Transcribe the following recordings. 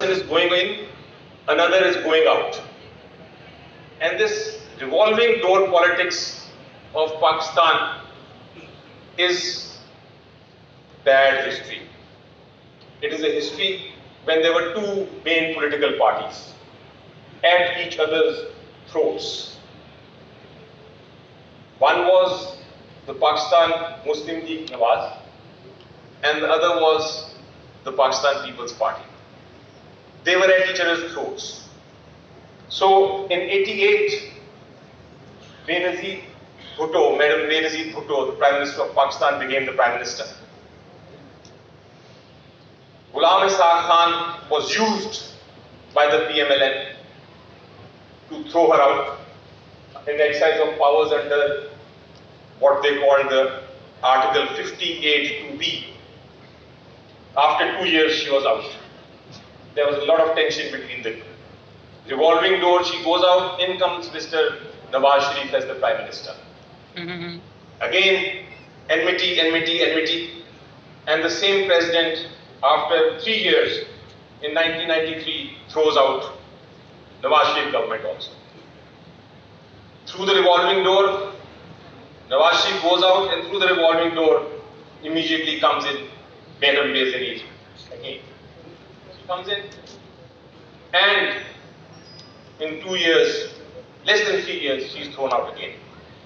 is going in, another is going out. And this revolving door politics of Pakistan is bad history. It is a history when there were two main political parties at each other's throats. One was the Pakistan Muslim League Nawaz, and the other was the Pakistan People's Party. They were at each other's throats. So in 88, Benazir Bhutto, Madam Benazir Bhutto, the Prime Minister of Pakistan, became the Prime Minister. Ghulam Ishaq Khan was used by the PMLN to throw her out in the exercise of powers under what they called the Article 58(2)(b). After 2 years, she was out. There was a lot of tension between the two. Revolving door, she goes out, in comes Mr. Nawaz Sharif as the Prime Minister. Again, enmity, enmity, enmity. And the same president, after 3 years, in 1993, throws out Nawaz Sharif government also. Through the revolving door, Nawaz Sharif goes out, and through the revolving door, immediately comes in Madam Benazir again. She comes in, and in 2 years, less than 3 years, she is thrown out again.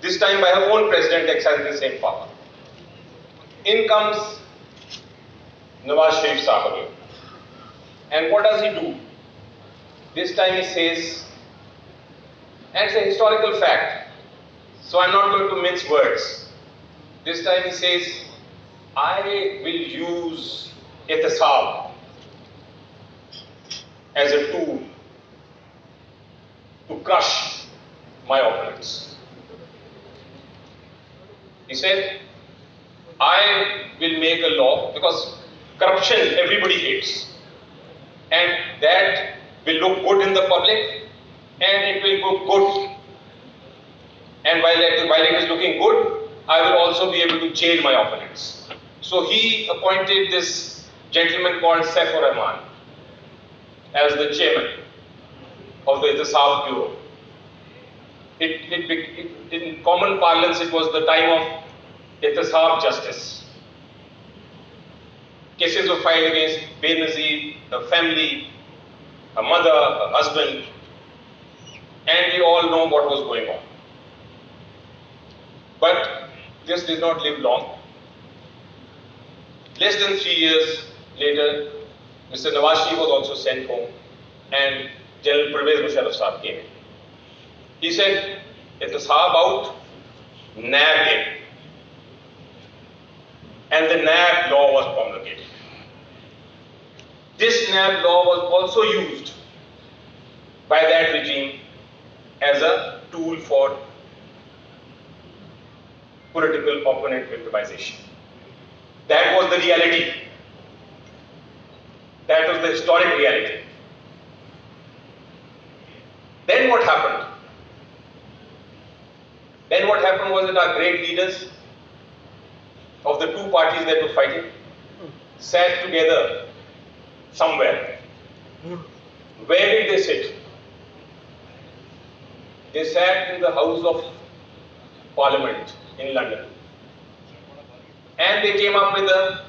This time by her own president exercising the same power. In comes Nawaz Sharif Sahib again. And what does he do? This time he says, and it's a historical fact, so I'm not going to mince words. This time he says, I will use ihtisab as a tool to crush my opponents. He said, I will make a law, because corruption everybody hates, and that will look good in the public, and it will look good. And while it is looking good, I will also be able to jail my opponents. So he appointed this gentleman called Saifur Rahman as the chairman of the Ihtisab Bureau. In common parlance, it was the time of Ihtisab justice. Cases were filed against Benazir, her family, her mother, her husband, and we all know what was going on. But this did not live long. Less than 3 years later, Mr. Nawaz Sharif was also sent home, and General Pervez Musharraf Sahib came in. He said, ihtisab out, NAB in. And the NAB law was promulgated. This NAB law was also used by that regime as a tool for political opponent victimization. That was the reality. That was the historic reality. Then what happened? Then what happened was that our great leaders of the two parties that were fighting sat together somewhere. Where did they sit? They sat in the House of Parliament in London. And they came up with an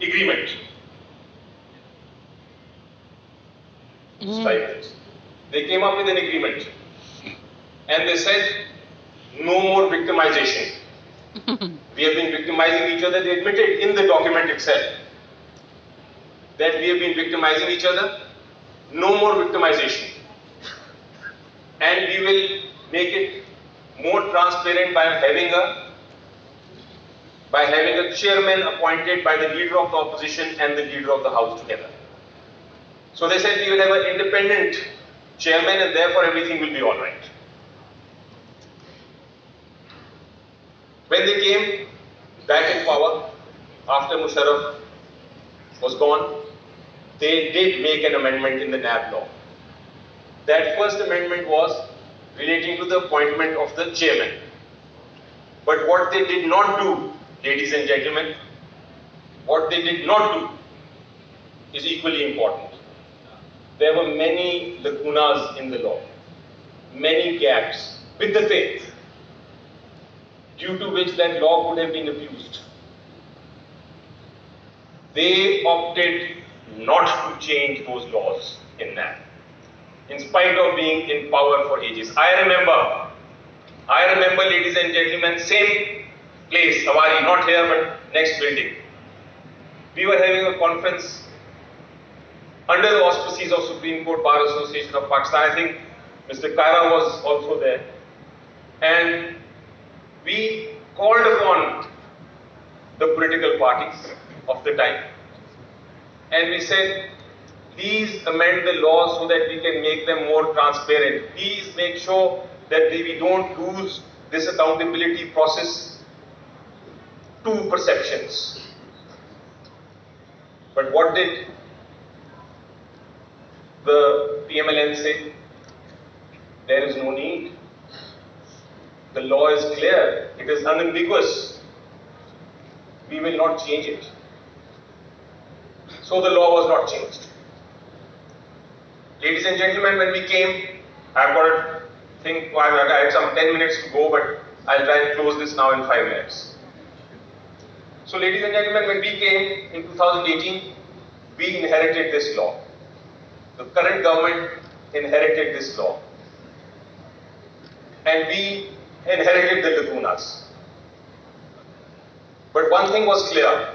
agreement. They came up with an agreement. And they said, no more victimization. We have been victimizing each other. They admitted in the document itself that we have been victimizing each other. No more victimization. And we will make it more transparent by having a chairman appointed by the leader of the opposition and the leader of the house together. So they said we will have an independent chairman, and therefore everything will be all right. When they came back in power, after Musharraf was gone, they did make an amendment in the NAB law. That first amendment was relating to the appointment of the chairman. But what they did not do, ladies and gentlemen, what they did not do is equally important. there were many lacunas in the law, many gaps with the faith, due to which that law could have been abused. They opted not to change those laws in NAB, in spite of being in power for ages. I remember, ladies and gentlemen, same place, Awari, not here but next building. We were having a conference under the auspices of Supreme Court Bar Association of Pakistan. I think Mr. Kaira was also there. And we called upon the political parties of the time. And we said, please amend the laws so that we can make them more transparent. Please make sure that we don't lose this accountability process to perceptions. But what did the PMLN say? There is no need. The law is clear. It is unambiguous. We will not change it. So the law was not changed. Ladies and gentlemen, when we came, I've got to think, I had some 10 minutes to go, but I'll try and close this now in 5 minutes. So ladies and gentlemen, when we came in 2018, we inherited this law. The current government inherited this law. And we inherited the lacunas. But one thing was clear,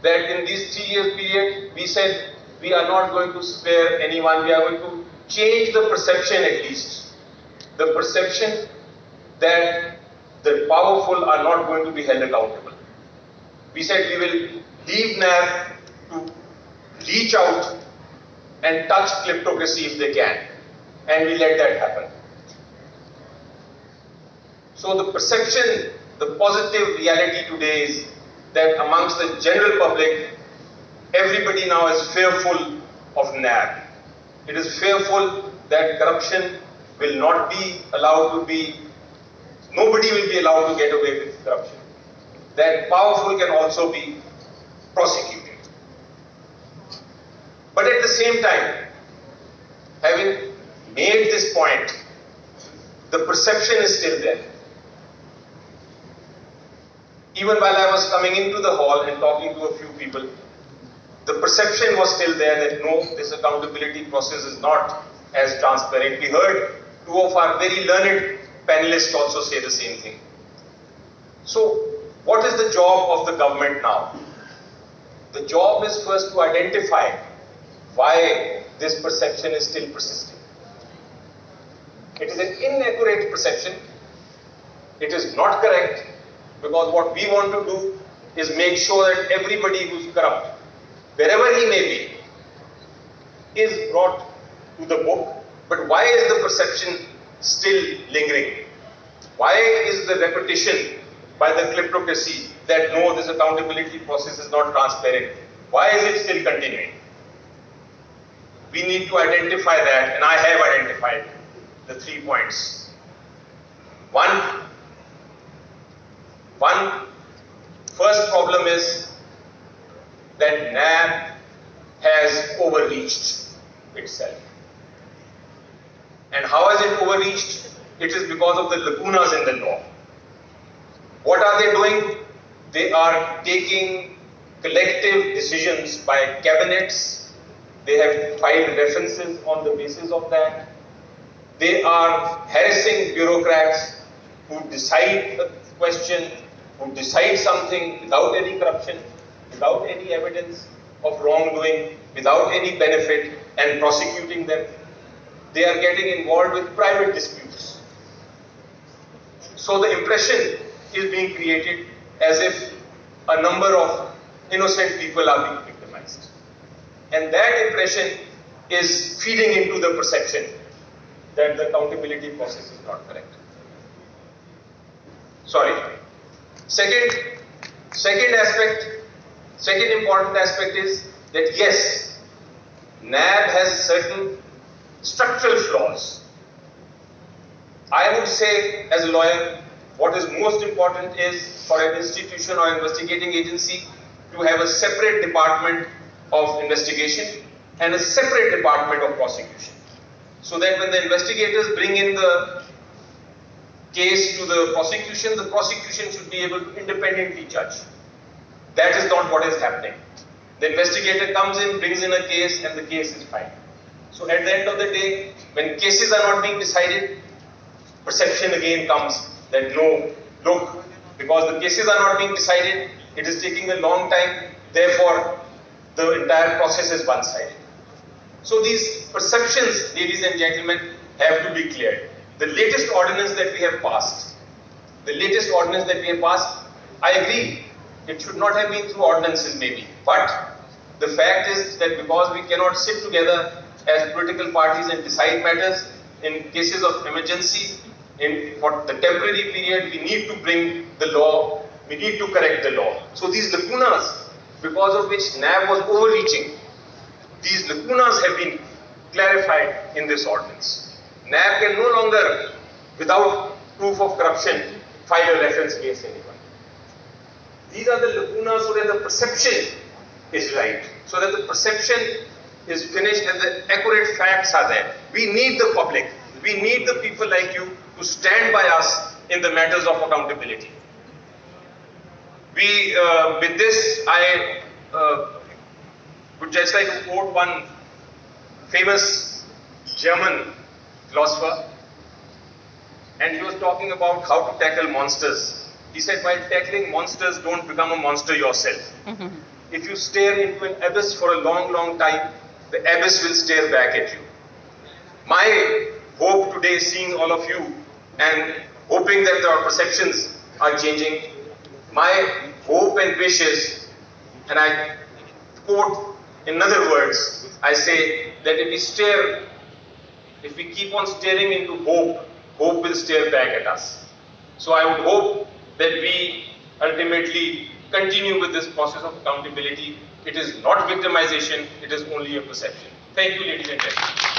that in this 3-year period, we said we are not going to spare anyone, we are going to change the perception at least. The perception that the powerful are not going to be held accountable. We said we will leave NAB to reach out and touch kleptocracy if they can. And we let that happen. So the perception, the positive reality today is that amongst the general public, everybody now is fearful of NAB. It is fearful that corruption will not be allowed to be, nobody will be allowed to get away with corruption. That powerful can also be prosecuted. But at the same time, having made this point, the perception is still there. Even while I was coming into the hall and talking to a few people, the perception was still there that no, this accountability process is not as transparent. We heard 2 of our very learned panelists also say the same thing. So, what is the job of the government now? The job is first to identify why this perception is still persisting. It is an inaccurate perception. It is not correct, because what we want to do is make sure that everybody who's corrupt, wherever he may be, is brought to the book. But why is the perception still lingering? Why is the repetition by the kleptocracy that no, this accountability process is not transparent? Why is it still continuing? We need to identify that, and I have identified the 3 points. One, first problem is that NAB has overreached itself. And how has it overreached? It is because of the lacunas in the law. What are they doing? They are taking collective decisions by cabinets. They have filed references on the basis of that. They are harassing bureaucrats who decide a question, who decide something without any corruption, without any evidence of wrongdoing, without any benefit, and prosecuting them. They are getting involved with private disputes. So the impression is being created as if a number of innocent people are being victimized. And that impression is feeding into the perception that the accountability process is not correct. Sorry. Second important aspect is that yes, NAB has certain structural flaws. I would say, as a lawyer, what is most important is for an institution or investigating agency to have a separate department of investigation and a separate department of prosecution. So that when the investigators bring in the case to the prosecution should be able to independently judge. That is not what is happening. The investigator comes in, brings in a case, and the case is filed. So at the end of the day, when cases are not being decided, perception again comes that no, look, because the cases are not being decided, it is taking a long time, therefore the entire process is one-sided. So these perceptions, ladies and gentlemen, have to be cleared. The latest ordinance that we have passed, I agree, it should not have been through ordinances maybe, but the fact is that because we cannot sit together as political parties and decide matters in cases of emergency, for the temporary period, we need to bring the law, we need to correct the law. So these lacunas, because of which NAB was overreaching, these lacunas have been clarified in this ordinance. NAB can no longer, without proof of corruption, file a reference against anyone. These are the lacunas so that the perception is right, so that the perception is finished and the accurate facts are there. We need the public, we need the people like you to stand by us in the matters of accountability. With this, I would just like to quote one famous German philosopher, and he was talking about how to tackle monsters. He said, while tackling monsters, don't become a monster yourself. If you stare into an abyss for a long, long time, the abyss will stare back at you. My hope today, seeing all of you and hoping that our perceptions are changing, my hope and wish is, and I quote in other words, I say that if we keep on staring into hope, hope will stare back at us. So I would hope that we ultimately continue with this process of accountability. It is not victimization, it is only a perception. Thank you, ladies and gentlemen.